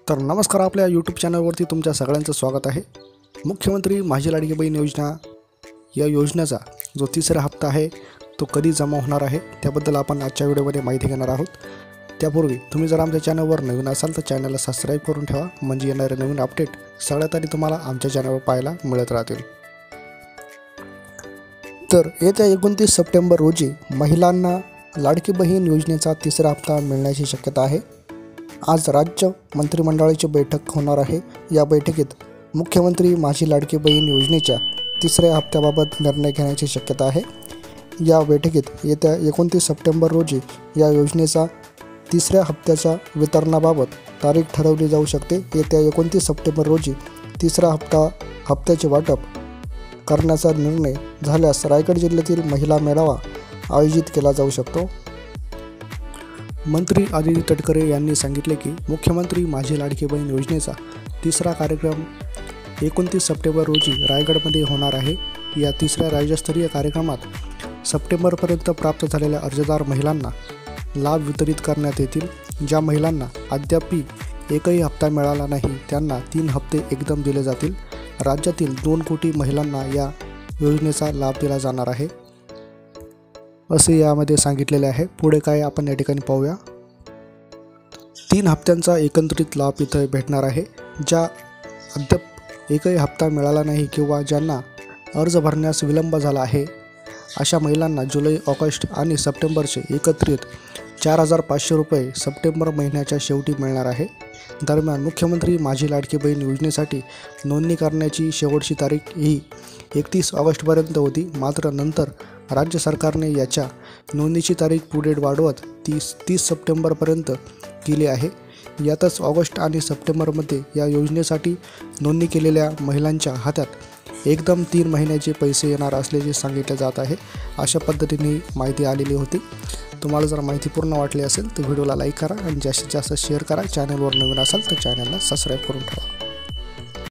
तर नमस्कार, आपल्या यूट्यूब चॅनलवरती तुमच्या सगळ्यांचं स्वागत आहे। मुख्यमंत्री माझी लाडकी बहीण योजना या योजनेचा जो तिसरा हप्ता आहे तो कधी जमा होणार आहे त्याबद्दल आपण आजच्या व्हिडिओमध्ये माहिती घेणार आहोत। त्यापूर्वी तुम्ही जर आमच्या चॅनलवर नवीन असाल तर चॅनलला सबस्क्राइब करून ठेवा, म्हणजे येणारे नवीन अपडेट सगळ्यात आधी तुम्हाला आमच्या चॅनलवर पाहायला मिळत राहतील। तर येत्या 29 सप्टेंबर रोजी महिलांना लाडकी बहीण योजनेचा तिसरा हप्ता मिळण्याची शक्यता आहे। आज राज्य मंत्रिमंडळाची बैठक होणार आहे। या बैठकीत मुख्यमंत्री माझी लाडकी बहीण योजनेच्या तिसऱ्या हप्त्याबाबत निर्णय घेण्याची शक्यता आहे। या बैठकीत येत्या 29 सप्टेंबर रोजी या योजनेचा तिसऱ्या हप्त्याच्या वितरणाबाबत तारीख ठरवली जाऊ शकते। येत्या 29 सप्टेंबर रोजी तिसरा हप्त्याचे वाटप करण्याचा निर्णय झाल्यास रायगड जिल्ह्यातील महिला मेळावा आयोजित केला जाऊ शकतो। मंत्री आदिती तटकरे यांनी सांगितले की मुख्यमंत्री माझी लाडकी बहीण योजनेचा तिसरा कार्यक्रम 29 सप्टेंबर रोजी रायगडमध्ये होणार आहे। या तिसऱ्या राज्यस्तरीय कार्यक्रमात सप्टेंबरपर्यंत प्राप्त झालेल्या अर्जदार महिलांना लाभ वितरित करण्यात येतील। ज्या महिलांना अद्याप एकही हप्ता मिळाला नाही त्यांना 3 हप्ते एकदम दिले जातील। राज्यातील 2 कोटी महिलांना या योजनेचा लाभ दिला जाणार आहे असे यामध्ये सांगितलेले आहे। पुढे काय आपण या ठिकाणी पाहूया। 3 हप्त्यांचा एकत्रित लाभ इथे भेटणार आहे। ज्या अद्याप एकही हप्ता मिळाला नाही किंवा ज्यांना अर्ज भरण्यास विलंब झाला आहे अशा महिलांना जुलै, ऑगस्ट आणि सप्टेंबरचे एकत्रित 4,500 रुपये सप्टेंबर महिन्याच्या शेवटी मिळणार आहे। दरम्यान मुख्यमंत्री माझी लाडकी बहीण योजनेसाठी नोंदणी करण्याची शेवटची तारीख ही 31 ऑगस्टपर्यंत होती, मात्र नंतर राज्य सरकारने याच्या नोंदणीची तारीख पुढे वाढवत 30 सप्टेंबरपर्यंत केली आहे। यातच ऑगस्ट आणि सप्टेंबरमध्ये या योजनेसाठी नोंदणी केलेल्या महिलांच्या हातात एकदम 3 महिन्याचे पैसे येणार असल्याचे सांगितले जात आहे। अशा पद्धतीने माहिती आलेली होती। तुम्हाला जर माहिती पूर्ण वाटली असेल तर व्हिडिओला लाईक करा आणि जास्तीत जास्त शेअर करा। चॅनलवर नवीन असाल तर चॅनलला सबस्क्राइब करून ठेवा।